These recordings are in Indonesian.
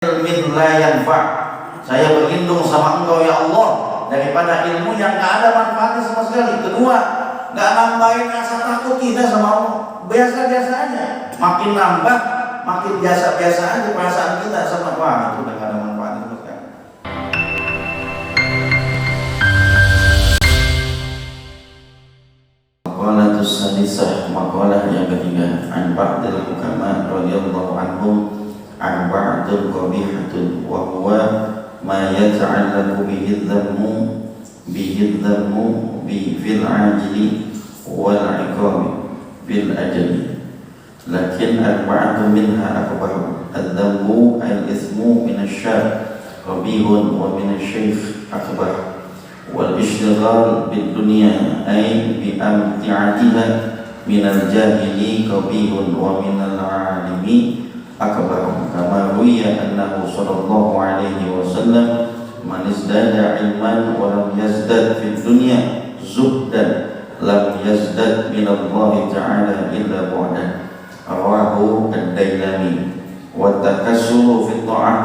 ilmin la yanfa'. Saya berlindung sama Engkau ya Allah daripada ilmu yang gak ada manfaatnya sama sekali. Kedua, gak nambahin rasa takut kita sama Allah. Biasa-biasa aja. Makin nambah, makin biasa-biasa aja perasaan kita sama Allah. Itu udah gak ada manfaatnya sama sekali. Maqalatus sadisah, maqalah yang ketiga. An ba'dil hukama radhiyallahu anhum an ba'dil qabihatun wa huwa ma yata'allaqu bihi dhammu fil ajli wal iqabi bil ajli, lakin arba'atu minha akbar ad-dhammu al-ismu min asy-syarr qabihun wa min asy-syaykh akbar wal ishtighal bid dunya ay bi amti'atiha min al-jahili qabihun wa min al-'alimi akbar, kama ruwiya annahu sallallahu alaihi wasallam man izdada ilman wa lam yazdad fid dunya zuhdan lam yazdad min Allah ta'ala illa bu'dan, rawahu ad-Dailami. Wa takassuru fi ta'ah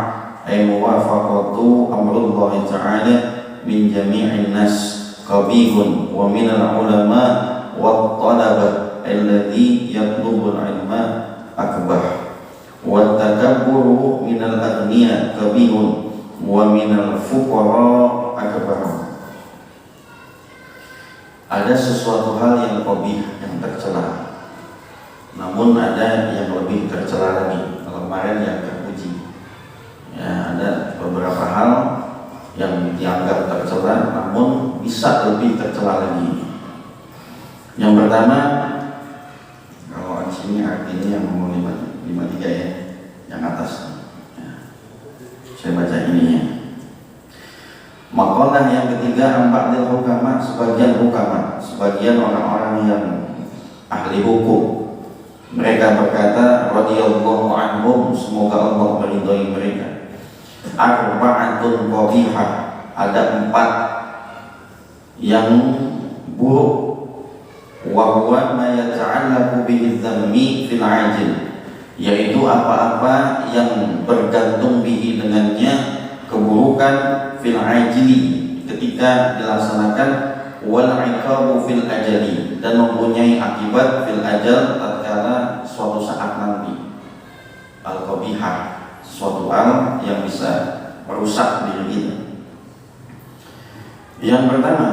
ay muwafaqatu amrullah ta'ala min jami'in nas qabihun wa min al-ulama wa talaba alladhi yatlubul ilma akbar. Wa tadabburu minal aghniya kabihun wa minal fuqara akbar. Ada sesuatu hal yang qabih, yang tercela, namun ada yang lebih tercela lagi. Kalau kemarin yang terpuji, ya, ada beberapa hal yang dianggap tercela namun bisa lebih tercela lagi. Yang pertama, kalau di sini artinya yang ngomong 53 ya, yang atas ya. Saya baca ini ya. Maqalah yang ketiga, ba'dil hukama, sebagian hukama, sebagian orang-orang yang ahli hukum, mereka berkata radhiyallahu anhum, semoga Allah meridhai mereka, arba'atun qabihah, ada 4 yang buruk, wa huwa ma yata'allaqu bihi dhammi fil ajil, yaitu apa-apa yang bergantung bihi dengannya keburukan fil ajili, ketika dilaksanakan, wal iqabu fil ajali, dan mempunyai akibat fil ajal, tatkala suatu saat nanti. Al qabihah, suatu hal yang bisa merusak diri kita. Yang pertama,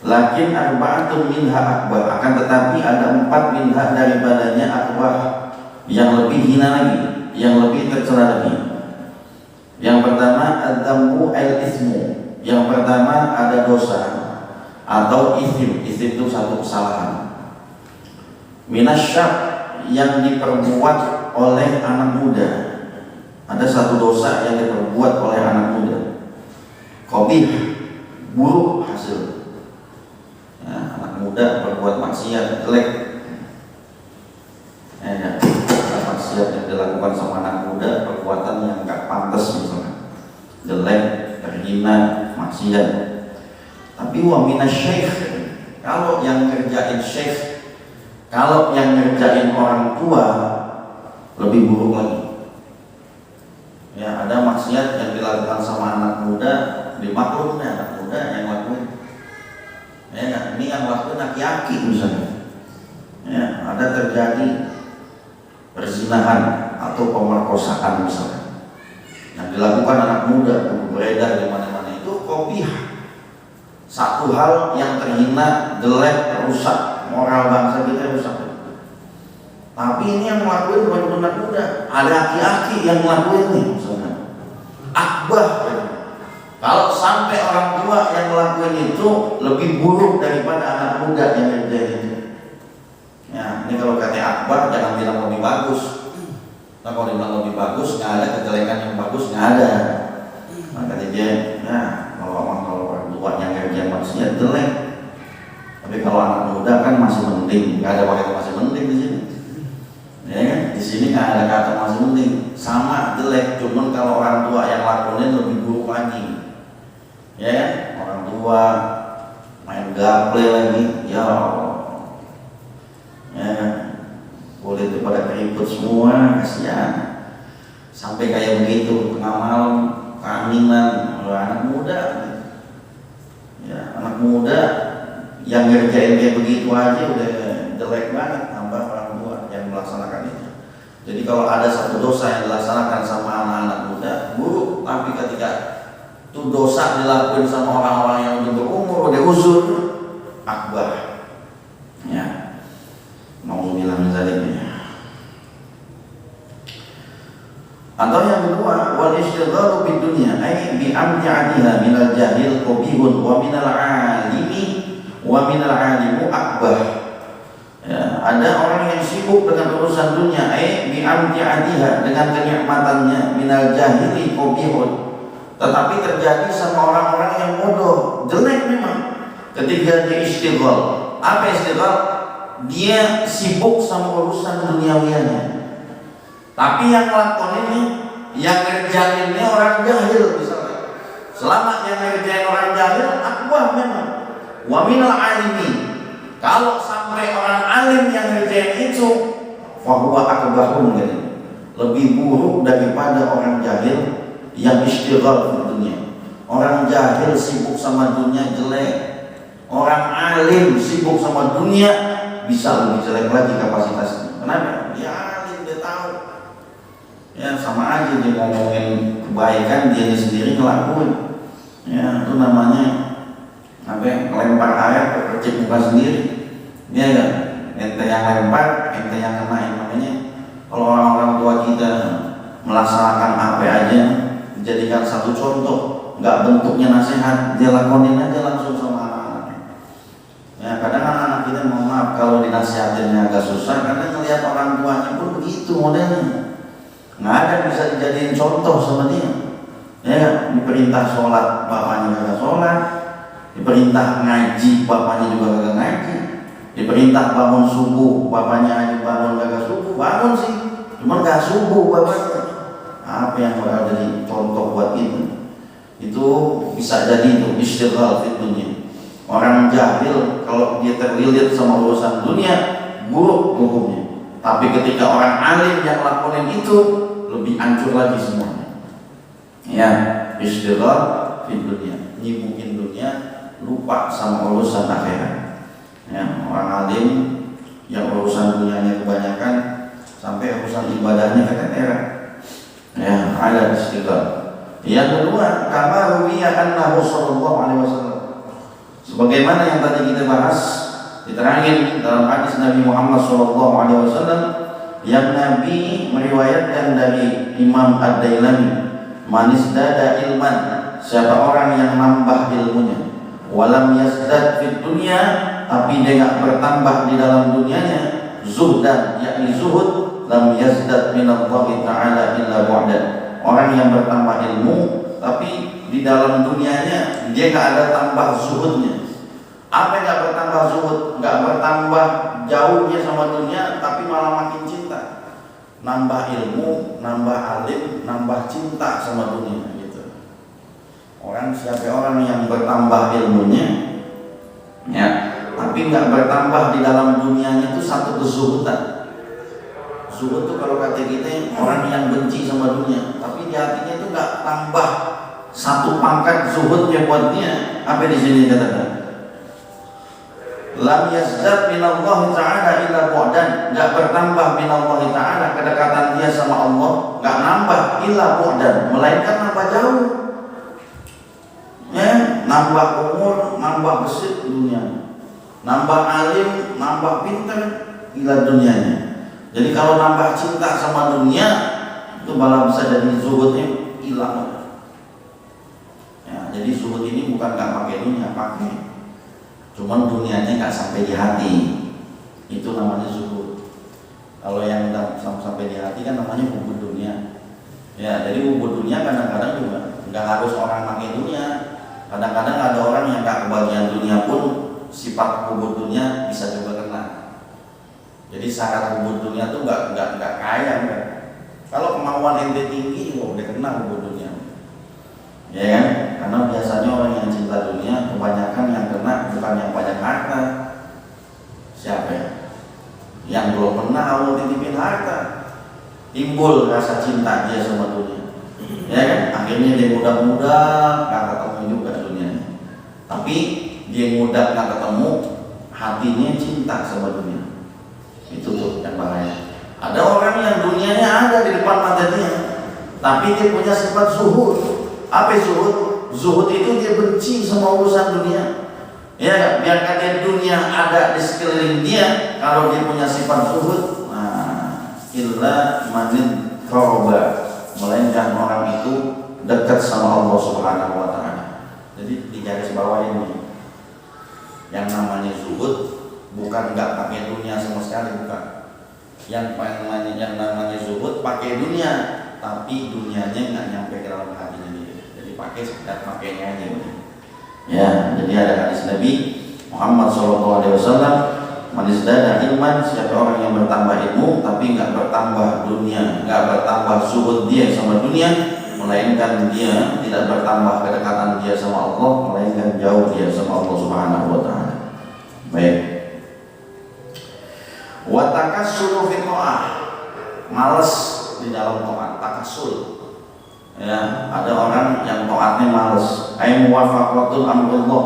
lakin arba'atun minha akbar, akan tetapi ada 4 minha daripadanya akbar, yang lebih hina lagi, yang lebih tercela lagi. Yang pertama ad-dhammu al-ismu, yang pertama ada dosa atau isim itu satu kesalahan. Minasyab, yang diperbuat oleh anak muda, ada satu dosa yang diperbuat oleh anak muda. Qabih, buruk hasil. Ya, anak muda berbuat maksiat jelek, ya, maksiat yang dilakukan sama anak muda, perbuatan yang gak pantas misalnya, jelek, terhina, maksiat. Tapi wa minasy-syaikh, kalau yang ngerjain syekh, kalau yang ngerjain orang tua, lebih buruk lagi. Ya, ada maksiat yang dilakukan sama anak muda, dimaklumi anak muda yang lakuin. Ya, ini yang lakuin laki-laki misalnya. Ya, ada terjadi perzinahan atau pemerkosaan misalnya, yang dilakukan anak muda, beredar di mana-mana, itu qabih. Satu hal yang terhina, jelek, rusak, moral bangsa kita rusak. Tapi ini yang ngelakuin bukan anak muda, ada laki-laki yang ngelakuin nih misalnya. Akbar. Kalau sampai orang tua yang ngelakuin itu, lebih buruk daripada anak muda yang ngerjain itu. Ya, ini kalau kata akbar, jangan bilang lebih bagus. Nah, kalau dibilang lebih bagus, nggak ada kejelekan yang bagus, nggak ada. Maka dia, nah, kalau orang tua yang ngerjain maksiat jelek. Tapi kalau anak muda kan masih mending, nggak ada kata masih mending di sini. Ya kan? Di sini nggak ada kata masih mending, sama jelek. Cuman kalau orang tua yang lakuin lebih buruk lagi. Ya, orang tua main gaple lagi, ya Allah. Ya, boleh itu pada keriput ikut semua, kasihan. Sampai kayak begitu, tengah malam, keanginan, anak muda. Ya, anak muda yang ngerjain kayak begitu aja udah jelek banget, tambah orang tua yang melaksanakan itu. Jadi kalau ada satu dosa yang dilaksanakan sama anak-anak muda, buruk. Tapi ketika itu dosa dilakukan sama orang-orang yang udah berumur, udah uzur, akbar. Ya, mau bilang zalimnya. Atau yang kedua, wal istighalu bid dunya ay bi amti'atiha minal jahil qabihun wa minal alimi wa minal alimu akbar. Ya, ada orang yang sibuk dengan urusan dunia, bi amti'atiha, dengan kenikmatannya, minal jahili qabihun. Tetapi terjadi sama orang-orang yang bodoh, jelek memang. Ketika dia istighal, apa istighal? Dia sibuk sama urusan duniawianya. Tapi yang ngelakuin ini, yang ngerjain ini orang jahil misalnya. Selama yang ngerjain orang jahil, akbar memang. Wa minal alimi. Kalau sampai orang alim yang ngerjain itu, fahuwa akbarun, lebih buruk daripada orang jahil yang istighal di dunia. Orang jahil sibuk sama dunia jelek. Orang alim sibuk sama dunia bisa lebih jelek lagi kapasitasnya. Kenapa? Dia alim, dia tahu. Ya sama aja dia ngomongin kebaikan, dia sendiri ngelakuin. Ya itu namanya apa? Melempar air ke percik muka sendiri. Dia kan ente yang lempar, ente yang kenain. Makanya kalau orang-orang tua kita melaksanakan apa aja, dijadikan satu contoh, nggak bentuknya nasihat, dia lakonin aja langsung sama anak-anaknya. Ya kadang anak-anak kita mohon maaf kalau dinasihatinnya agak susah, karena ngelihat orang tuanya pun begitu modelnya. Nggak ada bisa dijadiin contoh sama dia. Ya, diperintah sholat bapaknya kagak sholat, diperintah ngaji bapaknya juga kagak ngaji, diperintah bangun subuh bapaknya aja bangun kagak subuh, bangun sih, cuman nggak subuh bapaknya. Apa yang bakal jadi contoh buat itu? Itu bisa jadi itu istighal fi dunya. Orang jahil kalau dia terlilit sama urusan dunia, buruk hukumnya. Tapi ketika orang alim yang lakukan itu, lebih hancur lagi semuanya. Ya, istighal fi dunya, nyibukin dunia, lupa sama urusan akhirat. Ya, orang alim yang urusan dunianya kebanyakan sampai urusan ibadahnya keteteran. Ya, ada istighal. Yang kedua, kama ruwiya annahu sallallahu alaihi wasallam. Sebagaimana yang tadi kita bahas, diterangin dalam hadis Nabi Muhammad sallallahu alaihi wasallam yang Nabi meriwayatkan dari Imam Ad-Dailami, manis dada ilman, siapa orang yang nambah ilmunya, walam yazdad fid dunya, tapi dia enggak bertambah di dalam dunianya, zuhdan, yakni zuhud, lam yazdad minallahi ta'ala illa bu'dan. Orang yang bertambah ilmu tapi di dalam dunianya dia enggak ada tambah zuhudnya. Apa yang enggak bertambah zuhud? Enggak bertambah jauhnya sama dunia, tapi malah makin cinta. Nambah ilmu, nambah alim, nambah cinta sama dunia gitu. Siapa orang yang bertambah ilmunya, ya, tapi nggak bertambah di dalam dunianya, itu satu kezuhudan. Zuhud itu kalau kata kita orang yang benci sama dunia, tapi di hatinya itu nggak tambah satu pangkat zuhudnya buat dia. Apa di sini katakan? Lam yazdad minallahi ta'ala illa bu'dan, enggak bertambah minallahi ta'ala kedekatan dia sama Allah, enggak nambah illa bu'dan, melainkan nambah jauh. Ya, nambah umur, nambah besar dunia. Nambah alim, nambah pintar ila dunianya. Jadi kalau nambah cinta sama dunia, itu malah bisa jadi zuhudnya hilang. Ya, jadi zuhud ini bukan enggak pakai dunia, pakai. Cuman dunianya nggak sampai di hati, itu namanya zuhud. Kalau yang sampai di hati kan namanya hubud dunia. Ya, jadi hubud dunia kadang-kadang juga nggak harus orang pakai dunia. Kadang-kadang ada orang yang nggak kebagian dunia pun sifat hubud dunia bisa juga kena. Jadi syarat hubud dunia tuh nggak kaya kan. Kalau kemauan ente tinggi juga udah kena hubud dunia. Ya kan? Karena biasanya orang yang cinta dunia kebanyakan yang kena bukan yang banyak harta. Siapa ya? Yang belum pernah Allah titipin harta. timbul rasa cinta dia sama dunia. Ya kan? Akhirnya dia muda-muda nggak ketemu juga dunianya. Tapi dia muda nggak ketemu, hatinya cinta sama dunia. Itu tuh yang bahaya. Ada orang yang dunianya ada di depan mata dia, tapi dia punya sifat zuhud. Apa zuhud? Zuhud itu dia benci sama urusan dunia. Ya, biarkan dia dunia ada di sekeliling dia. Kalau dia punya sifat zuhud, nah, illa manid qurba, melainkan orang itu dekat sama Allah Subhanahu wa taala. Jadi di garis bawah ini, yang namanya zuhud bukan nggak pakai dunia sama sekali, bukan. Yang namanya zuhud pakai dunia, tapi dunianya nggak nyampe ke dalam hatinya dia. Jadi pakai sekedar pakainya aja. Ya, jadi ada hadis Nabi Muhammad SAW, manis dada ilman, siapa orang yang bertambah ilmu tapi nggak bertambah dunia, nggak bertambah zuhud dia sama dunia, melainkan dia tidak bertambah kedekatan dia sama Allah, melainkan jauh dia sama Allah Subhanahu wa taala. Baik. Wa takassulu fi ta'ah, males di dalam taat, takassul. Ya, ada orang yang taatnya males. Ai muwafaqatul amrullah,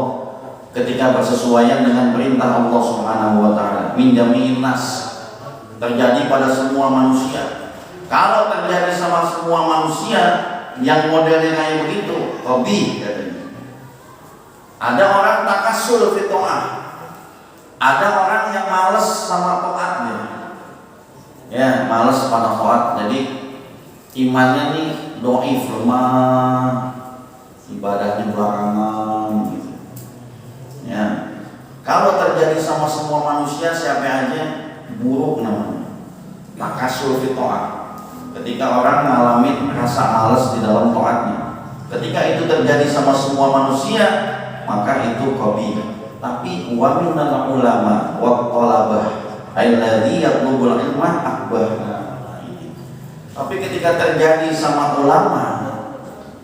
ketika bersesuaian dengan perintah Allah Subhanahu wa taala. Min jami'in nas, terjadi pada semua manusia. Kalau terjadi sama semua manusia yang modelnya kayak begitu, hobi katanya. Ada orang takassul fi ta'ah. Ada orang yang males sama taatnya. Ya, males pada taat. Jadi imannya nih doif, lemah, ibadahnya belakangan gitu. Ya, kalau terjadi sama semua manusia, siapa aja buruk namanya. Takassul fi ta'ah. Ketika orang mengalami rasa malas di dalam taatnya, ketika itu terjadi sama semua manusia, maka itu qabih. Tapi wa minal ulama wa talabah alladzi yatlubul ilma akbar. Tapi ketika terjadi sama ulama,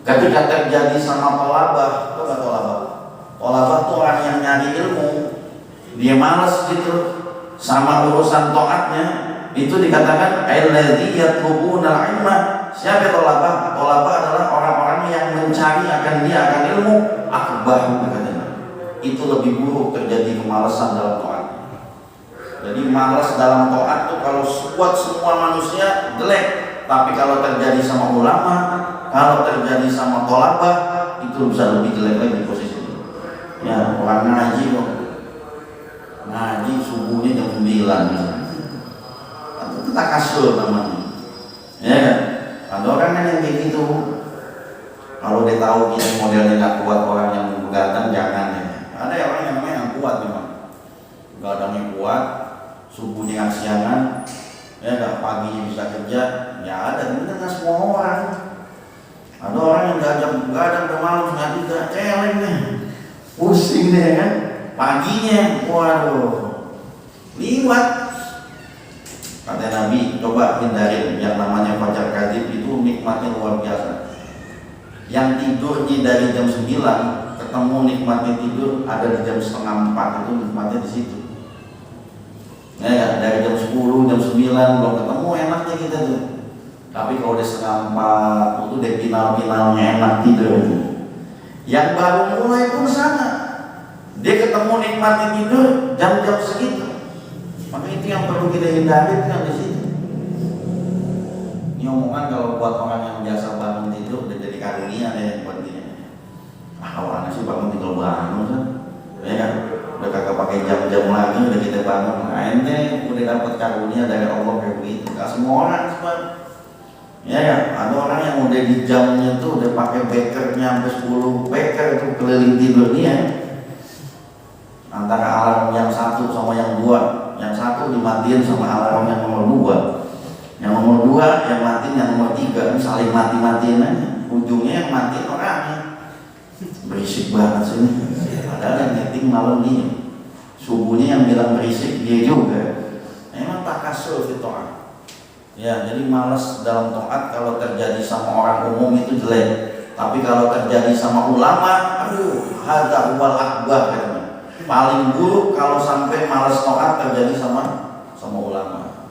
ketika terjadi sama tolabah, apa tolabah? Tolabah itu orang yang nyari ilmu, dia malas gitu sama urusan taatnya, itu dikatakan alladzi yatlubuna ilma. Siapa tolabah? Tolabah adalah orang-orang yang mencari akan dia akan ilmu akbar, katanya. Itu lebih buruk terjadi kemalasan dalam taat. Jadi malas dalam taat itu kalau buat semua manusia jelek. Tapi kalau terjadi sama ulama, kalau terjadi sama tolabah, itu bisa lebih jelek lagi posisinya. Ya, orang ngaji kok, ngaji subuhnya jam 9 misalnya. Itu takassul namanya. Ya kan? Ada orang kan yang kayak gitu. Kalau dia tahu kita modelnya nggak kuat, orang yang begadang jangan ya. Ada ya orang yang memang yang kuat memang. Begadangnya kuat, subuhnya nggak siangan. Ya nggak paginya bisa kerja, ya ada, tapi kan semua orang. Ada orang yang gadang malam nggak bisa, celeng nih, pusing deh kan, paginya, waduh, liwat. Kata Nabi, coba hindarin yang namanya fajar kadib, itu nikmatnya luar biasa. Yang tidurnya dari jam 9, ketemu nikmatnya tidur ada di jam setengah 4, itu nikmatnya di situ. Ya, dari jam 10, jam 9 belum ketemu enaknya kita tuh. Tapi kalau udah setengah 4 itu udah final-finalnya enak tidur. Yang baru mulai pun sana, dia ketemu nikmatnya tidur jam-jam segitu. Maka itu yang perlu kita hindari kan di situ. Ini omongan kalau buat orang yang biasa bangun tidur udah jadi karunia deh buat dia. Awalnya sih bangun tinggal bangun kan, ya kan? Udah kagak pakai jam-jam lagi, udah kita bangun. Nah, ente udah dapat karunia dari Allah kayak begitu. Gak semua orang cuma, ya, ada orang yang udah di jamnya tuh udah pakai bekernya sampai 10 beker itu keliling tidur dia. Antara alarm yang satu sama yang dua, yang satu dimatiin sama alarm yang nomor 2, yang nomor 2 yang matiin yang nomor 3, saling mati-matiin aja. Ujungnya yang matiin orangnya. Berisik banget sih ini. Padahal yang nyeting malam ini, subuhnya yang bilang berisik dia juga. Emang takassul fi ta'ah. Ya, jadi malas dalam taat kalau terjadi sama orang umum itu jelek. Tapi kalau terjadi sama ulama, aduh, hadza huwal akbar katanya. Paling buruk kalau sampai malas taat terjadi sama ulama.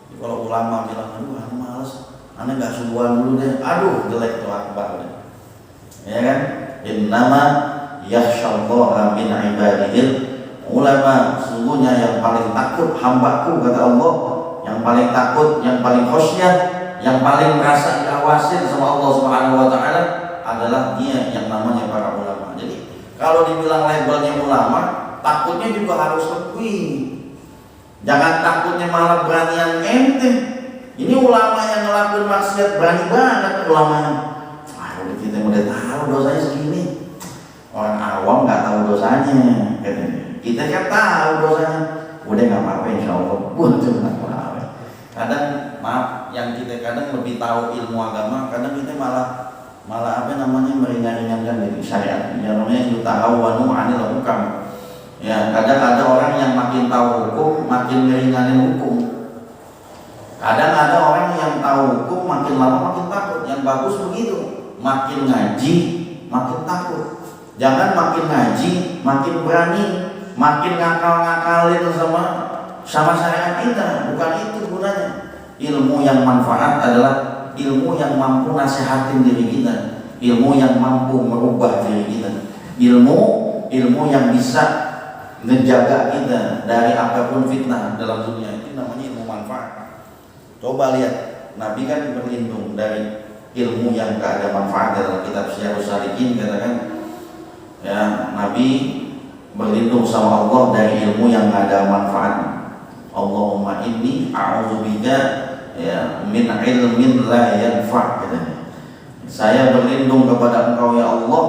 Jadi kalau ulama bilang, aduh, malas Anda nggak subuhan dulu deh, aduh jelek tuh akbar deh. Ya kan? Innama yakhsyallaha min ibadihil ulama. Sungguhnya yang paling takut hambaku, kata Allah, yang paling takut, yang paling khusyuk, yang paling merasa diawasin sama Allah Subhanahu wa taala adalah dia yang namanya para ulama. Jadi kalau dibilang labelnya ulama, takutnya juga harus lebih. Jangan takutnya malah beranian ente. Ini ulama yang ngelakuin maksiat berani banget ulamanya. Wah, udah kita udah tahu dosanya segini. Orang awam nggak tahu dosanya. Kita kan tahu dosanya. Udah nggak apa-apa, insya Allah. Buat nggak apa-apa. Kadang maaf, yang kita kadang lebih tahu ilmu agama, kadang kita malah apa namanya meringan-ringankan dari syariat. Yang namanya tahu wanu anil hukam. Ya, kadang ada orang yang makin tahu hukum, makin meringanin hukum. Kadang ada orang yang tahu hukum makin lama makin takut. Yang bagus begitu, makin ngaji makin takut. Jangan makin ngaji makin berani, makin ngakal-ngakalin sama syariat kita. Bukan itu gunanya. Ilmu yang manfaat adalah ilmu yang mampu nasihatin diri kita, ilmu yang mampu merubah diri kita, ilmu yang bisa menjaga kita dari apapun fitnah dalam dunia. Itu namanya ilmu manfaat. Coba lihat, Nabi kan berlindung dari ilmu yang gak ada manfaat. Dalam kitab Syiarus Salikin katakan, ya, Nabi berlindung sama Allah dari ilmu yang gak ada manfaat. Allahumma inni a'udzubika ya min ilmin la yanfa', katanya. Saya berlindung kepada Engkau ya Allah,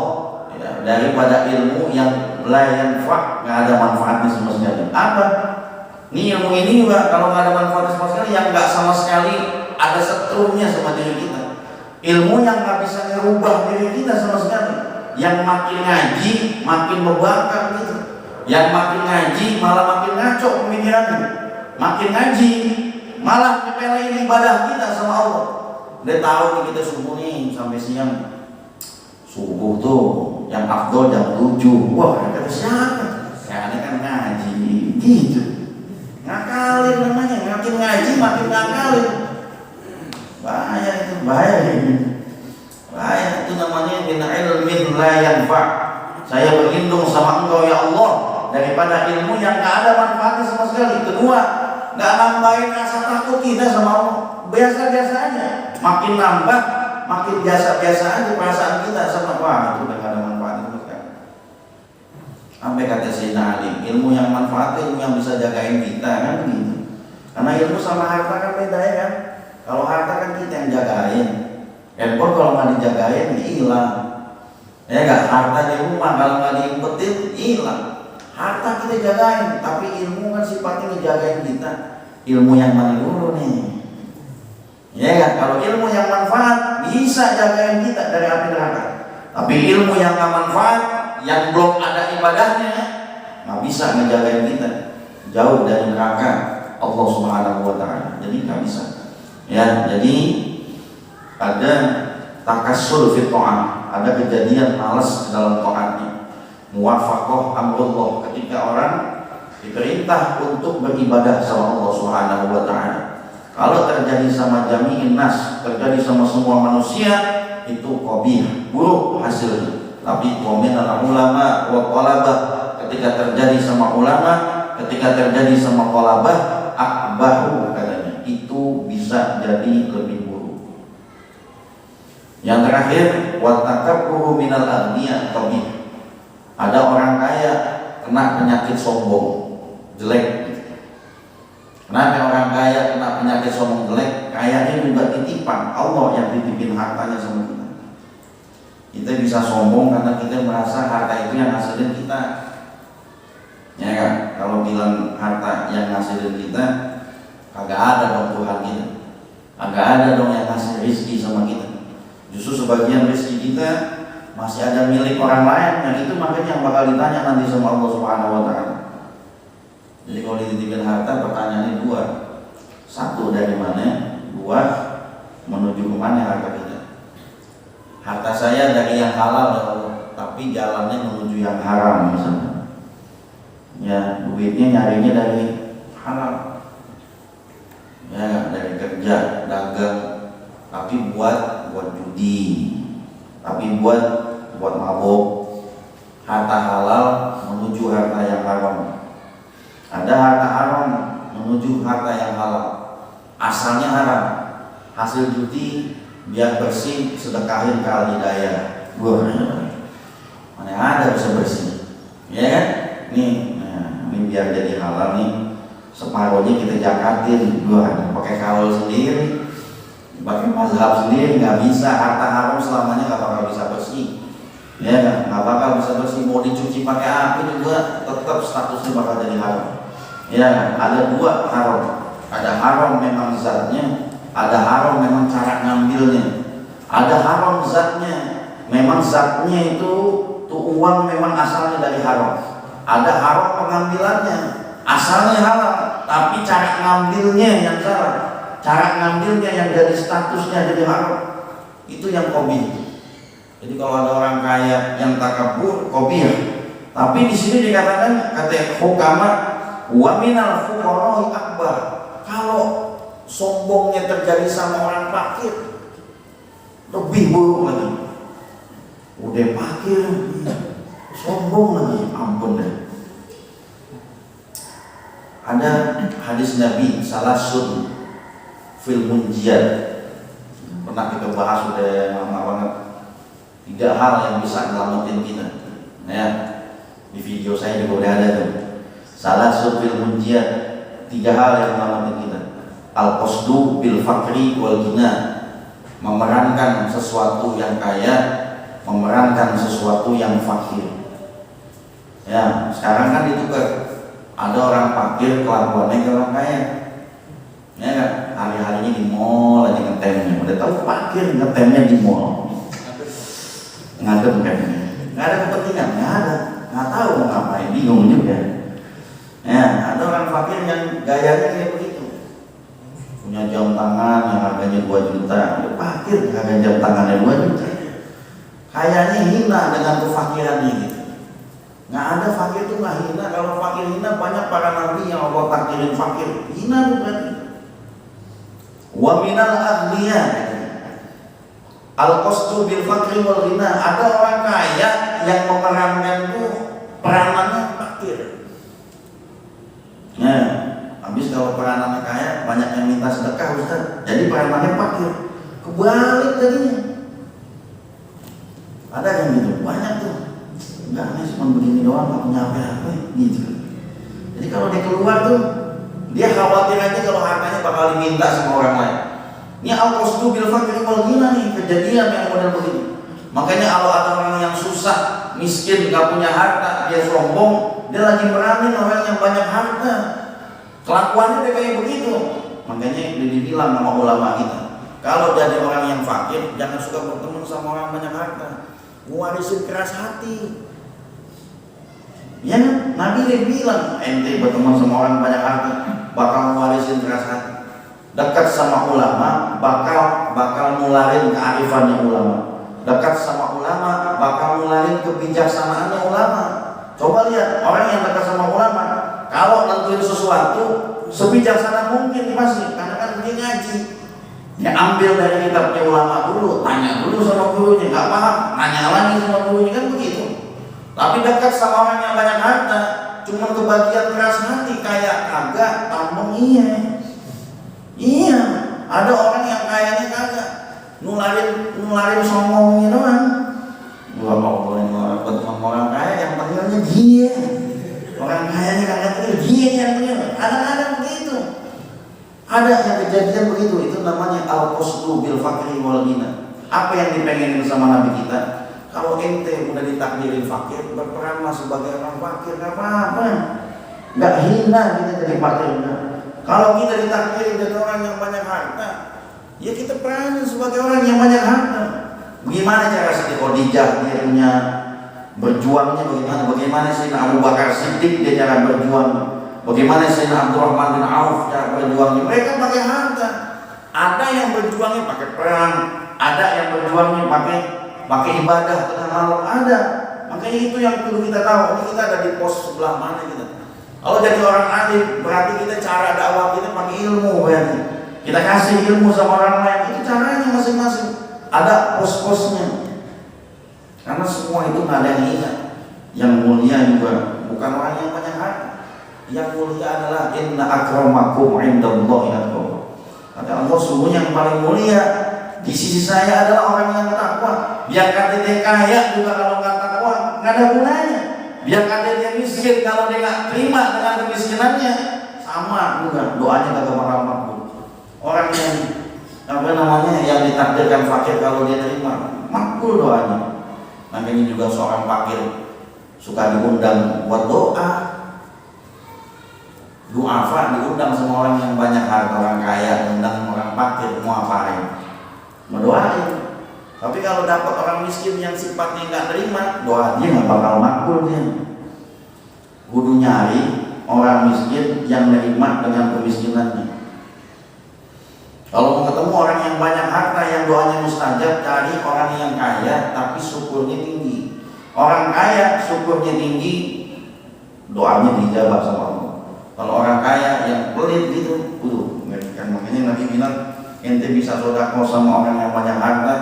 ya, daripada ilmu yang la yanfa', gak ada manfaatnya sama sekali. Apa? Ini ilmu ini juga kalau nggak ada manfaat sama sekali, yang nggak sama sekali ada setrunya sama diri kita. Ilmu yang nggak bisa merubah diri kita sama sekali. Yang makin ngaji makin membakar gitu. Yang makin ngaji malah makin ngaco pemikirannya. Makin ngaji malah nyepelein ibadah kita sama Allah. Dia tahu nih kita subuh nih sampai siang. Subuh tuh yang afdol jam 7. Wah, kata siapa? Ya ini kan ngaji gitu. Ngakalin namanya, makin ngaji makin ngakalin. Bahaya itu, bahaya itu namanya min ilmin la yanfa'. Saya berlindung sama Engkau ya Allah daripada ilmu yang gak ada manfaatnya sama sekali. Kedua, gak nambahin rasa takut kita sama Allah. Biasa-biasa aja. Makin nambah, makin biasa-biasa aja perasaan kita sama Allah. Itu udah gak ada manfaatnya sama sekali. Sampai kata Sayyidina Ali, ilmu yang manfaat ilmu yang bisa jagain kita, kan begitu. Karena ilmu sama harta kan beda, ya kan. Kalau harta kan kita yang jagain. Handphone kalau nggak dijagain hilang. Ya nggak, harta di rumah kalau nggak diumpetin hilang. Harta kita jagain, tapi ilmu kan sifatnya ngejagain kita. Ilmu yang mana dulu nih? Ya nggak, kalau ilmu yang manfaat bisa jagain kita dari api neraka. Tapi ilmu yang nggak manfaat, yang belum ada ibadahnya, nggak bisa ngejagain kita jauh dari neraka Allah Subhanahu wa taala. Jadi nggak bisa. Ya, jadi ada takassul fi ta'ah, ada kejadian malas dalam taatnya. Muwafaqah amrullah, ketika orang diperintah untuk beribadah sama Allah Subhanahu wa taala. Kalau terjadi sama jami'in nas, terjadi sama semua manusia, itu qabih, buruk hasilnya. Tapi waminal ulama wa qalabah, ketika terjadi sama ulama, ketika terjadi sama qalabah, akbahu, katanya, itu bisa jadi lebih buruk. Yang terakhir, wa takabburu minal aghniya qabih. Ada orang kaya kena penyakit sombong, jelek. Kenapa orang kaya kena penyakit sombong jelek? Kayaknya juga titipan Allah yang titipin hartanya sama kita. Kita bisa sombong karena kita merasa harta itu yang ngasilin kita. Ya kan? Kalau bilang harta yang ngasilin kita, kagak ada dong Tuhan kita. Kagak ada dong yang ngasih rezeki sama kita. Justru sebagian rezeki kita masih ada milik orang lain, yang itu makanya yang bakal ditanya nanti sama Allah Subhanahu wa taala. Jadi kalau dititipin harta, pertanyaannya dua. Satu, dari mana? Dua, menuju kemana harta kita? Harta saya dari yang halal ya Allah, tapi jalannya menuju yang haram misalnya. Ya, duitnya nyarinya dari halal. Ya, dari kerja, dagang, tapi buat judi, tapi buat mabuk. Harta halal menuju harta yang haram. Ada harta haram menuju harta yang halal. Asalnya haram, hasil judi biar bersih sedekahin ke Al-Hidayah. Mana ada bisa bersih, ya kan? Nih, ini biar jadi halal nih, separuhnya kita zakatin, pakai kaul sendiri, pakai mazhab sendiri, nggak bisa. Harta haram selamanya nggak bakal bisa bersih, ya nggak bakal bisa bersih. Mau dicuci pakai api juga tetap statusnya bakal jadi haram. Ya, ada dua haram. Ada haram memang zatnya, ada haram memang cara ngambilnya. Ada haram zatnya, memang zatnya itu tuh uang memang asalnya dari haram. Ada haram pengambilannya, asalnya halal, tapi cara ngambilnya yang salah. Cara ngambilnya yang dari statusnya jadi haram, itu yang qabih. Jadi kalau ada orang kaya yang takabur, qabih. Tapi di sini dikatakan kata hukama wa minal fuqara'i akbar. Kalau sombongnya terjadi sama orang fakir, lebih buruk lagi. Udah fakir, sombong lagi, ampun deh. Ada hadis Nabi salasun fil munjiyat, pernah kita bahas sudah lama banget. 3 hal yang bisa nyelamatin kita. Ya, di video saya juga udah ada tuh. Salasun fil munjiyat, 3 hal yang nyelamatin kita. Al-qasdu bil fakri wal ghina, memerankan sesuatu yang kaya, memerankan sesuatu yang fakir. Ya, sekarang kan itu kan ada orang fakir kelakuannya ke orang kaya. Ya kan, hari-harinya di mall aja ngetemnya. Udah tahu fakir ngetemnya di mall. Ngadem kan? Nggak ada kepentingan, nggak tahu mau ngapain, bingung juga. Ya, ada orang fakir yang gayanya kayak begitu. Punya jam tangan yang harganya 2 juta, dia fakir harga jam tangannya 2 juta. Kayaknya hina dengan kefakiran ini. Nggak ada fakir itu nggak hina. Kalau fakir hina, banyak para nabi yang Allah takdirin fakir. Hina itu berarti. Wa minal aghniya, al-qasdu bil fakri wal ghina. Ada orang kaya yang memerankan itu peranannya fakir. Nah, habis kalau peranannya kaya, banyak yang minta sedekah Ustaz, jadi peranannya fakir. Kebalik jadinya. Ada yang gitu, banyak tuh. Enggak, nih cuma begini doang, nggak punya apa-apa gitu. Jadi kalau dia keluar tuh, dia khawatir aja kalau hartanya bakal diminta sama orang lain. Ini al-qasdu bil fakri wal ghina nih, kejadian yang model begini. Makanya kalau ada orang yang susah, miskin, nggak punya harta, dia sombong, dia lagi meranin orang yang banyak harta. Kelakuannya dia kayak begitu. Makanya dibilang sama ulama kita, kalau jadi orang yang fakir, jangan suka berteman sama orang banyak harta. Warisin keras hati. Ya, Nabi dia bilang, ente berteman sama orang banyak harta, bakal warisin keras hati. Dekat sama ulama, bakal nularin kearifannya ulama. Dekat sama ulama, bakal nularin kebijaksanaannya ulama. Coba lihat orang yang dekat sama ulama, kalau nentuin sesuatu sebijaksana mungkin pasti, karena kan dia ngaji. Dia ambil dari kitabnya ulama dulu, tanya dulu sama gurunya, nggak paham, nanya lagi sama gurunya, kan begitu. Tapi dekat sama orang yang banyak harta, cuma kebagian keras hati, kayak kagak, tambeng iya. Ada orang yang kayaknya kagak, nularin sombongnya doang. Gua mau boleh berteman orang kaya, yang pentingnya dia. Orang kayanya kagak penting, dia yang penting. Ada begitu. Ada yang kejadian begitu, itu namanya al-qasdu bil fakri wal ghina. Apa yang dipengenin sama Nabi kita? Kalau ente udah ditakdirin fakir, berperanlah sebagai orang fakir, gak apa-apa. Gak hina kita jadi fakir. Kalau kita ditakdirin jadi orang yang banyak harta, ya kita peranin sebagai orang yang banyak harta. Gimana cara Siti Khadijah dia punya berjuangnya, bagaimana sih Abu Bakar Siddiq dia cara berjuang, bagaimana sih Abdurrahman bin Auf cara berjuangnya. Mereka pakai harta. Ada yang berjuangnya pakai perang, ada yang berjuangnya pakai ibadah tengah malam, ada. Makanya itu yang perlu kita tahu. Ini kita ada di pos sebelah mana kita. Kalau jadi orang alim, berarti kita cara dakwah kita pakai ilmu berarti. Kita kasih ilmu sama orang lain, itu caranya masih ada pos-posnya. Karena semua itu nggak ada yang ingat. Yang mulia juga bukan orang yang banyak harta. Yang mulia adalah inna akramakum indallahi atqakum. Kata Allah, sungguhnya yang paling mulia di sisi saya adalah orang yang takwa. Biarkan dia kaya juga kalau nggak takwa nggak ada gunanya. Biarkan dia miskin kalau dia nggak terima dengan kemiskinannya, sama juga doanya kagak bakal makbul. Orang yang yang ditakdirkan fakir kalau dia terima makbul doanya. Makanya juga seorang fakir suka diundang buat doa. Duafa diundang sama orang yang banyak harta, orang kaya undang orang fakir, mau apain? Mau doain. Tapi kalau dapat orang miskin yang sifatnya nggak terima, doa dia nggak bakal makbul dia. Kudu nyari orang miskin yang nerima dengan kemiskinannya. Kalau mau ketemu orang yang banyak harta yang doanya mustajab, cari orang yang kaya tapi syukurnya tinggi. Orang kaya syukurnya tinggi, doanya dijawab sama Allah. Kalau orang kaya yang pelit gitu, kan makanya Nabi bilang, ente bisa sedekah sama orang yang banyak harta,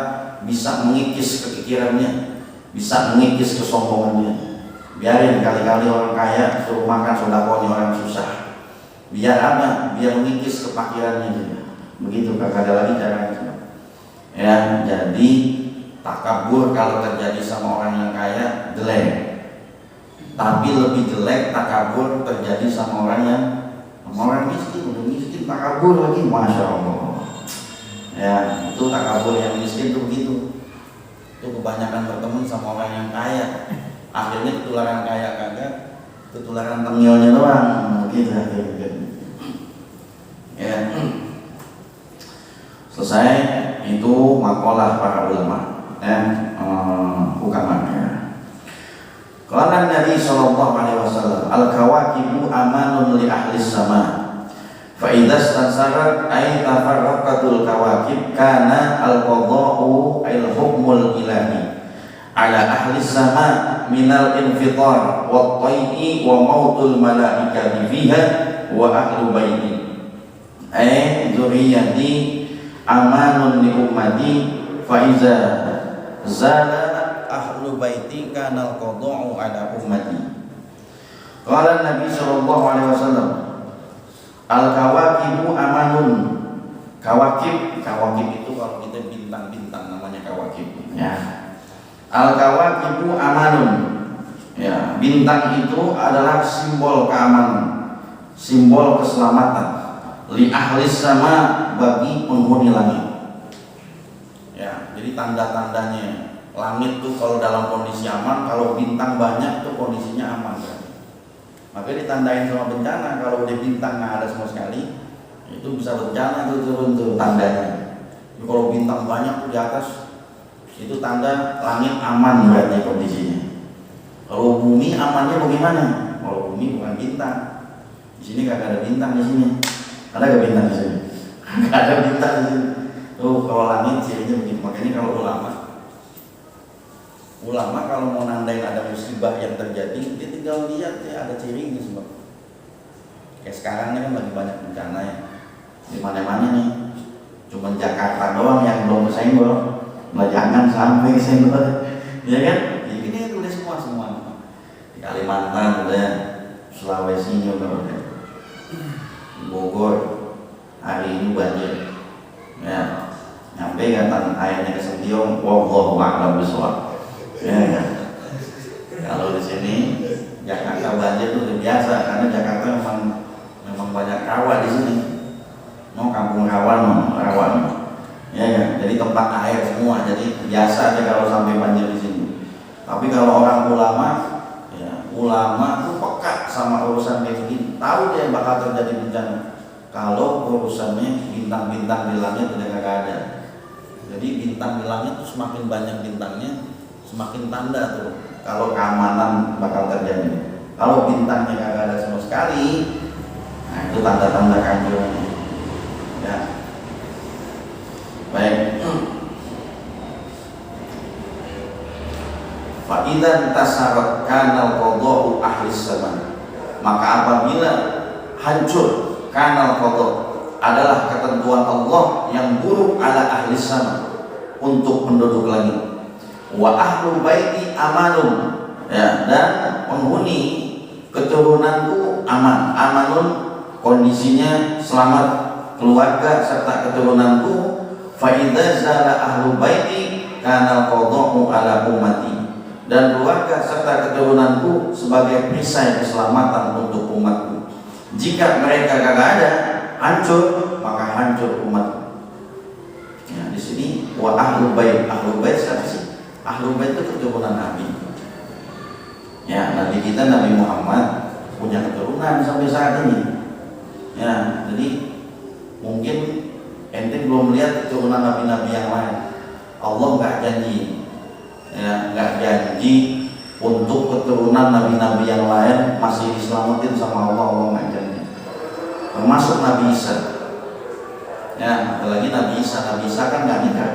bisa mengikis kekikirannya, bisa mengikis kesombongannya. Biarin kali-kali orang kaya suruh makan sedekahnya orang susah. Biar apa? Biar mengikis kefakirannya juga. Begitu, kagak ada lagi caranya. Ya, jadi takabur kalau terjadi sama orang yang kaya jelek. Tapi lebih jelek takabur terjadi sama orang miskin. Udah miskin takabur lagi, masya Allah. Ya, itu takabur yang miskin tuh begitu. Itu kebanyakan berteman sama orang yang kaya. Akhirnya ketularan kaya kagak, ketularan tengilnya doang. Begitu akhirnya. Ya. Selesai itu makalah para ulama. Hukamnya. Qala Nabi sallallahu alaihi wasallam, al-kawakibu amanun li ahli sama. Fa idza istansarat ay tafarraqatul kawakib kana al-qada'u al-hukmul ilahi ala ahli sama minal infitar wa tayyi wa mautul malaikati fiha wa ahlu baiti. Zuriyati amanun li ummati fa iza zala ahlu baiti kanal qada'u ala ummati. Qala Nabi sallallahu alaihi wasallam, al-kawakibu amanun. Kawakib itu kalau kita bintang-bintang namanya kawakib. Ya. Al-kawakibu amanun. Ya, bintang itu adalah simbol keamanan, simbol keselamatan. Li ahli sama, bagi penghuni langit. Ya, jadi tanda-tandanya langit tuh kalau dalam kondisi aman, kalau bintang banyak tuh kondisinya aman kan? Makanya ditandain sama bencana. Kalau udah bintang nggak ada sama sekali, itu bisa bencana tuh turun tuh tandanya. Jadi kalau bintang banyak tuh di atas, itu tanda langit aman berarti kondisinya. Kalau bumi amannya bagaimana? Kalau bumi bukan bintang. Di sini kagak ada bintang di sini. Ada nggak bintang di sini? Nggak ada bintang di sini. Tuh kalau langit cirinya begitu. Makanya kalau ulama kalau mau nandain ada musibah yang terjadi, dia tinggal lihat ya ada cirinya semua. Kayak sekarang ini kan lagi banyak bencana ya. Di mana-mana nih. Cuma Jakarta doang yang belum kesenggol. Nah, jangan sampai kesenggol. Ya kan? Ini tulis semua. Di Kalimantan udah, Sulawesi juga udah. Di Bogor hari ini banjir. Ya. Nyampe kan airnya ke Sentiong, wallahu a'lam bishawab. Ya, ya. Kalau di sini Jakarta banjir itu udah biasa karena Jakarta memang banyak rawa di sini. Mau kampung rawan. Ya, ya. Jadi tempat air semua. Jadi biasa aja kalau sampai banjir di sini. Tapi kalau orang ulama tuh peka sama urusan kayak gini. Tahu dia bakal terjadi bencana. Kalau urusannya bintang-bintang di langit udah gak ada. Jadi bintang di langit tuh semakin banyak bintangnya, semakin tanda tuh kalau keamanan bakal terjadi. Kalau bintangnya kagak ada sama sekali, nah itu tanda-tanda kehancuran. Ya, baik. Fa'idan tasarat kanal qada'u ahli sama, maka apabila hancur kanal qada' adalah ketentuan Allah yang buruk ala ahli sama, untuk penduduk langit. Wa ahlu baiti amanun, ya, dan penghuni keturunanku aman. Amanun kondisinya selamat, keluarga serta keturunanku. Fa idza zala ahlu baiti kana qada'u ala ummati, dan keluarga serta keturunanku sebagai perisai keselamatan untuk umatku. Jika mereka kagak ada, hancur, maka hancur umatku. Ya, di sini wa ahlu bait. Ahlu bait siapa sih? Ahlu bait itu keturunan Nabi. Ya, Nabi kita Nabi Muhammad punya keturunan sampai saat ini. Ya, jadi mungkin ente belum lihat keturunan nabi-nabi yang lain. Allah nggak janji, ya, nggak janji untuk keturunan nabi-nabi yang lain masih diselamatin sama Allah. Allah nggak janji. Termasuk Nabi Isa. Ya, apalagi Nabi Isa. Nabi Isa kan nggak nikah,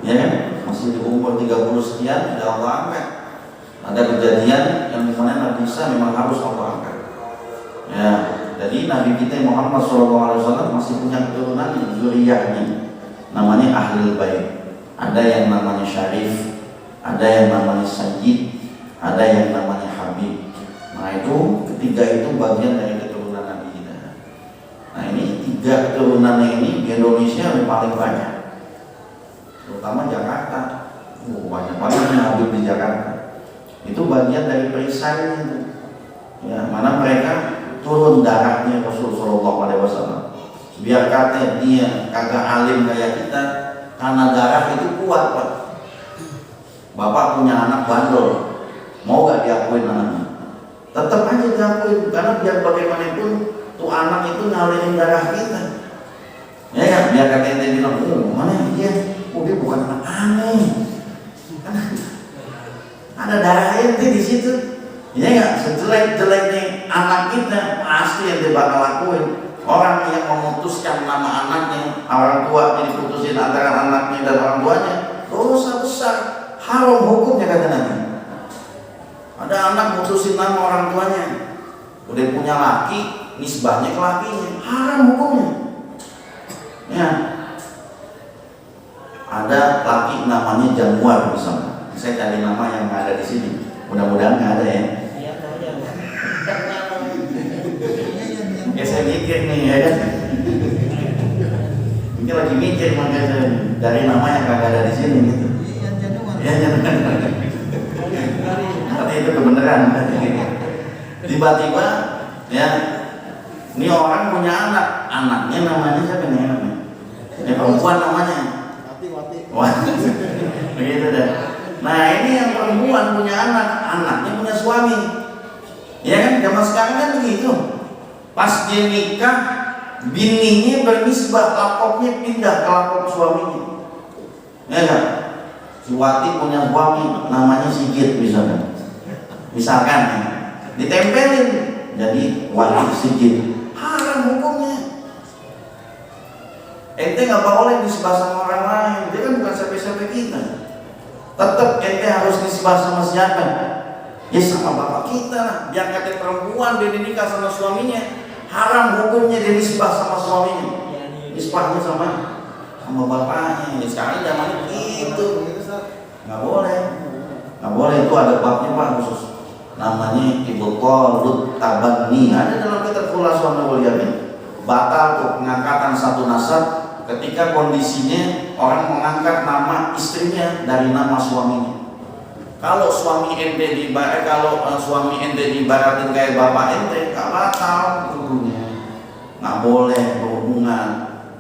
ya kan? Masih di umur 30 sekian sudah Allah angkat. Ada kejadian yang dimana Nabi Isa memang harus Allah angkat. Ya, jadi Nabi kita Muhammad SAW masih punya keturunan zuriyahnya, namanya Ahlul Bait. Ada yang namanya Syarif, ada yang namanya Sayyid, ada yang namanya Habib. Nah itu ketiga itu bagian dari keturunan Nabi kita. Nah ini tiga keturunan ini di Indonesia yang paling banyak, terutama Jakarta. Banyak banget yang Habib di Jakarta. Itu bagian dari perisainya itu. Ya, mana mereka turun darahnya Rasul Sallallahu Alaihi Wasallam. Biar kata dia kagak alim kayak kita, karena darah itu kuat, Pak. Bapak punya anak bandel, mau gak diakuin anaknya? Tetap aja diakuin, karena biar bagaimanapun tuh anak itu ngalirin darah kita. Ya kan? Biar kata ente bilang, oh mana dia? Oh dia bukan anak aneh, karena ada darah ente di situ. Ya nggak, sejelek-jeleknya anak kita pasti yang dia bakal lakuin. Orang yang memutuskan nama anaknya, orang tua jadi putusin antara anaknya dan orang tuanya, dosa besar, haram hukumnya kata Nabi. Ada anak mutusin nama orang tuanya, udah punya laki, nisbahnya ke lakinya, haram hukumnya. Ya, ada laki namanya Januar misalnya, saya cari nama yang nggak ada di sini, mudah-mudahan nggak ada ya. Ya saya mikir nih ya kan, ini lagi mikir makanya saya dari nama yang kagak ada di sini gitu. Ya jangan. Tapi itu kebenaran. Tiba-tiba ya, ini orang punya anak, anaknya namanya siapa nih anaknya? Ini perempuan namanya. Wah, begitu deh. Nah ini yang perempuan punya anak, anaknya punya suami. Ya kan, zaman sekarang kan begitu. Pas dia nikah, bininya bernisbah, lapoknya pindah ke lapok suaminya. Ya kan? Si Wati punya suami namanya Sigit misalkan ya. Ditempelin jadi Wati Sigit, haram hukumnya. Ente nggak boleh nisbah sama orang lain, dia kan bukan siapa-siapa kita. Tetap ente harus nisbah sama siapa? Ya sama bapak kita lah. Biar kata perempuan dia nikah sama suaminya, haram hukumnya dia nisbah sama suaminya, nisbahnya sama bapaknya. Ya, sekarang zaman itu nggak boleh, itu ada babnya Pak khusus, namanya Ibu Qalut Tabani, ada dalam kitab Khulasatul Awliyamin. Batal tuh pengangkatan satu nasab ketika kondisinya orang mengangkat nama istrinya dari nama suaminya. Kalau suami ente suami ente dibaratin kayak bapak ente, nggak batal hukumnya, nggak boleh berhubungan.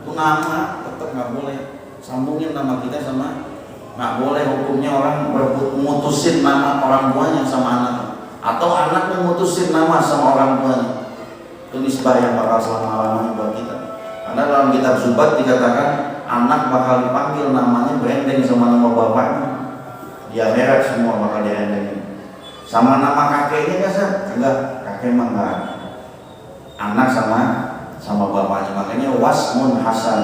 Itu nama tetap nggak boleh, sambungin nama kita sama, nggak boleh hukumnya orang memutusin nama orang tuanya sama anak, atau anak memutusin nama sama orang tuanya. Itu nisbah yang bakal selama-lamanya buat kita. Karena dalam kitab Zubat dikatakan anak bakal dipanggil namanya berendeng sama nama bapaknya. Dia merah semua bakal diendengin. Sama nama kakeknya enggak, kakek mah enggak. Anak sama bapaknya, makanya Wasmun Hasan,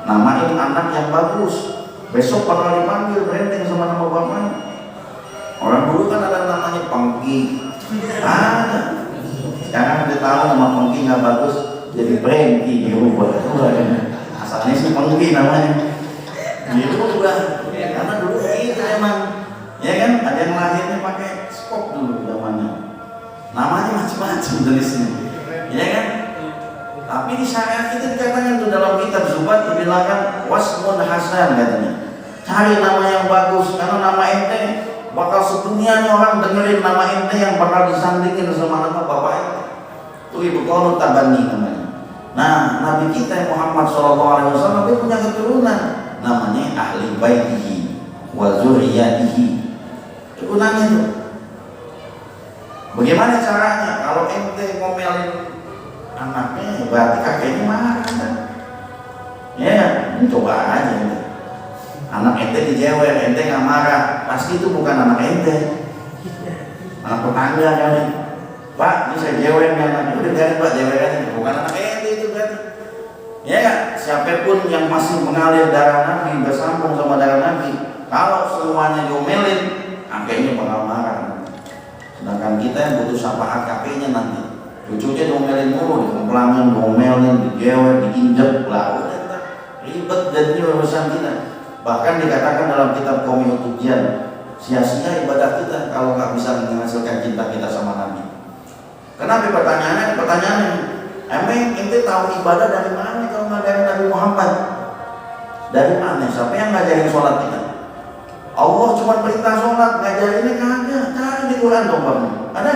namain anak yang bagus. Besok bakal dipanggil berendeng sama nama bapaknya. Orang dulu kan ada namanya Pengki. Ada. Sekarang dia tahu nama Pengki nggak bagus, jadi Prengki dirubah. Asalnya sih Pengki namanya. Dirubah. juga, ya, karena dulu gitu emang, ya kan, ada yang lahirnya pakai skop dulu zamannya, namanya macam-macam jenisnya, ya kan. Tapi di syariat kita dikatakan tuh dalam kitab Zubat dibilangkan wasmun hasan katanya, cari nama yang bagus, karena nama ente bakal sedunia orang dengerin nama ente yang bakal disandingin sama nama bapak ente. Itu ibu qaul tabani namanya. Nah, Nabi kita Muhammad SAW dia punya keturunan namanya ahli baitihi wa zurriyatihi. Keturunannya itu. Bagaimana caranya? Kalau ente ngomelin anaknya, berarti kakeknya marah kan? Ya, ini coba aja ente. Anak ente dijewer, ente nggak marah, pasti itu bukan anak ente, anak tetangga kali. Pak, ini saya jewer nih anak, udah biarin Pak jewerannya, bukan anak ente itu berarti. Ya kan? Siapapun yang masih mengalir darah Nabi, bersambung sama darah Nabi, kalau semuanya diomelin, kakeknya bakal marah. Sedangkan kita yang butuh syafaat kakeknya nanti, cucunya diomelin mulu, dikemplangin, diomelin, dijewer, diinjek, lah udah ribet jadinya urusan kita. Bahkan dikatakan dalam kitab Qomiyut Ujian, sia-sia ibadah kita kalau nggak bisa menghasilkan cinta kita sama Nabi. Kenapa pertanyaannya? Emang ente tahu ibadah dari mana kalau nggak dari Nabi Muhammad? Dari mana? Siapa yang ngajarin sholat kita? Allah cuma perintah sholat, ngajarinnya kagak. Cari di Quran dong kamu. Ada?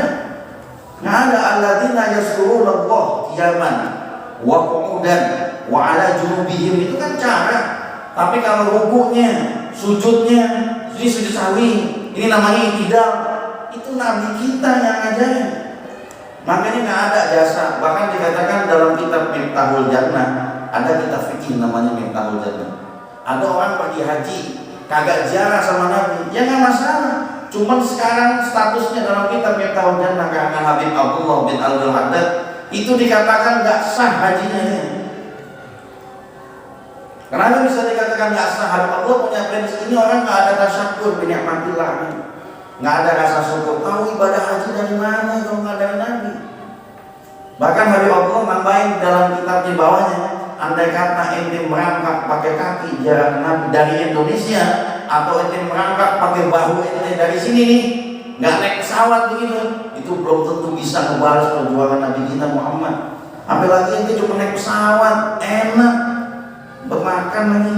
Nggak ada. Alladzina yazkurunallah qiyaman wa qu'udan wa ala junubihim, itu kan cara. Tapi kalau rukuknya, sujudnya, ini sujud sawi, ini namanya i'tidal, itu Nabi kita yang ngajarin. Makanya nggak ada jasa. Bahkan dikatakan dalam kitab Miftahul Jannah, ada kitab fikih namanya Miftahul Jannah. Ada orang pergi haji, kagak ziarah sama Nabi, ya nggak masalah. Cuman sekarang statusnya dalam kitab Miftahul Jannah karena Habib Abdullah bin Abdul Haddad itu dikatakan nggak sah hajinya. Kenapa bisa dikatakan nggak sah? Habib Abdullah punya prinsip ini, orang nggak ada tasyakur binikmatillah, nggak ada rasa syukur. Tahu ibadah haji dari mana kalau nggak dari Nabi? Bahkan Habib Abdullah nambahin dalam kitab di bawahnya, andai kata ente merangkak pakai kaki jarak Nabi dari Indonesia, atau ente merangkak pakai bahu ente dari sini nih, nggak naik pesawat begitu, itu belum tentu bisa ngebalas perjuangan Nabi kita Muhammad. Apalagi ente cuma naik pesawat, enak bermakan lagi,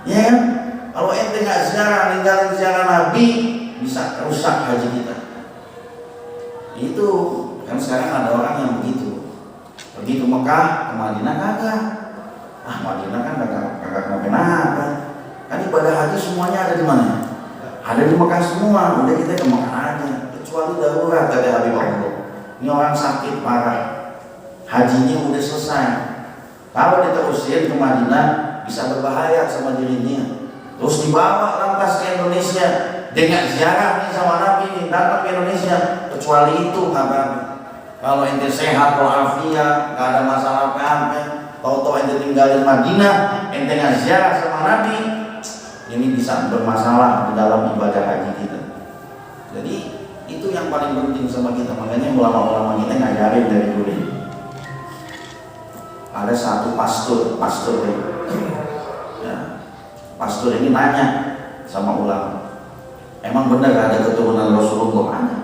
ya kan? Kalau ente nggak ziarah, ninggalin ziarah Nabi, bisa rusak haji kita. Itu kan sekarang ada orang yang begitu, pergi ke Mekah, ke Madinah kagak. Madinah kan kagak kenapa-napa. Kan ibadah haji semuanya ada di mana? Ada di Mekah semua. Udah kita ke Mekah aja. Kecuali darurat, kata Habib Abdullah. Ini orang sakit parah, hajinya udah selesai. Kalau diterusin ke Madinah bisa berbahaya sama dirinya. Terus dibawa lantas ke Indonesia dengan ziarah nih sama Nabi nih, datang ke Indonesia. Kecuali itu kabar. Kalau ente sehat walafiat, nggak ada masalah apa-apa, tahu-tahu ente tinggalin Madinah, ente nggak ziarah sama Nabi, ini bisa bermasalah di dalam ibadah haji kita. Jadi itu yang paling penting sama kita. Makanya ulama-ulama kita ngajarin dari dulu. Ada satu pastor ya, pastor ini nanya sama ulama, emang benar ada keturunan Rasulullah? Ada.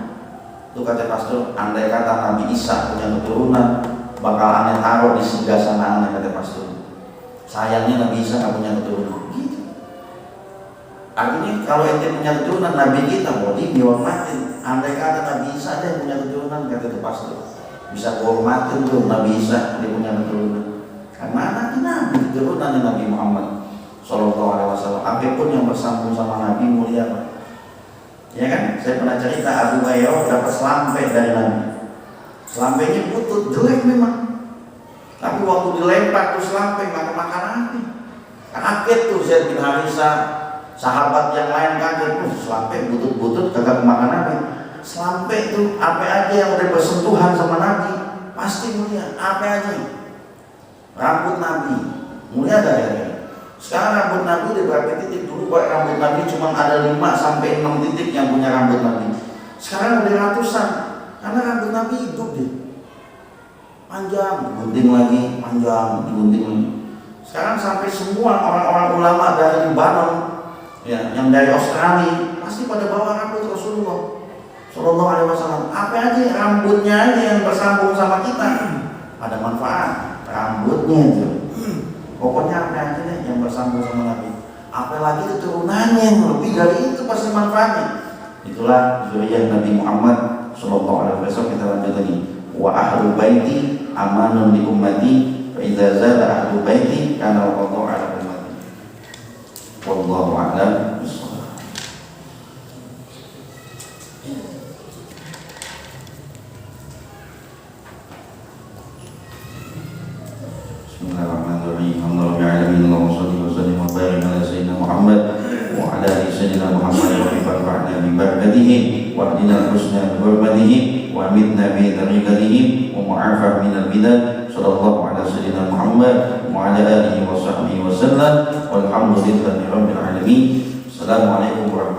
Itu kata pastor, andai kata Nabi Isa punya keturunan, bakal aneh taruh di sebelah sana aneh, kata pastor. Sayangnya Nabi Isa nggak punya keturunan. Gitu. Artinya kalau ente punya keturunan Nabi kita, boleh dihormatin. Andai kata Nabi Isa ada yang punya keturunan, kata pastor, bisa dihormatin tuh Nabi Isa dia punya keturunan. Karena Nabi keturunan Nabi Muhammad Sallallahu Alaihi Wasallam. Apapun yang bersambung sama Nabi mulia, Pak. Ya kan? Saya pernah cerita Abu Hurairah dapat selampe dari Nabi. Selampenya putut, jelek memang. Tapi waktu dilempar tuh selampe nggak kemakan Nabi. Kaget tuh Zaid bin Harisah, sahabat yang lain kaget, selampe butut-butut kagak kemakan Nabi. Selampe itu apa aja yang udah bersentuhan sama Nabi pasti mulia. Apa aja? Rambut Nabi mulia gak ya? Sekarang rambut Nabi udah berapa titik? Dulu rambut Nabi cuma ada 5 sampai 6 titik yang punya rambut Nabi. Sekarang udah ratusan, karena rambut Nabi hidup deh. Panjang, digunting lagi, panjang, digunting lagi. Sekarang sampai semua orang-orang ulama dari Libanon ya, yang dari Australia pasti pada bawa rambut Rasulullah Sallallahu Alaihi Wasallam. Apa aja rambutnya aja yang bersambung sama kita, ada manfaat rambutnya itu. Pokoknya apa aja deh yang bersambung sama Nabi. Apalagi keturunannya yang lebih dari itu pasti manfaatnya. Itulah zuriyah Nabi Muhammad Sallallahu Alaihi Wasallam. Kita lanjut lagi. Wa ahlu baiti amanun li ummati fa idza zada ahlu baiti kana wallahu ala ummati. Wallahu a'lam bishawab. Bismillahirrahmanirrahim. Alhamdulillahirabbil alamin. Wa salli wa barik ala sayyidina Muhammad wa ala ali sayyidina Muhammad wa baraka bi barakatihi wa adina husna bi hurmatihi wa amitna bi tariqatihi wa mu'afa min al-bidah. Sallallahu ala sayyidina Muhammad wa ala alihi wa sahbihi wa sallam. Walhamdulillahi rabbil alamin. Assalamualaikum warahmatullahi wabarakatuh.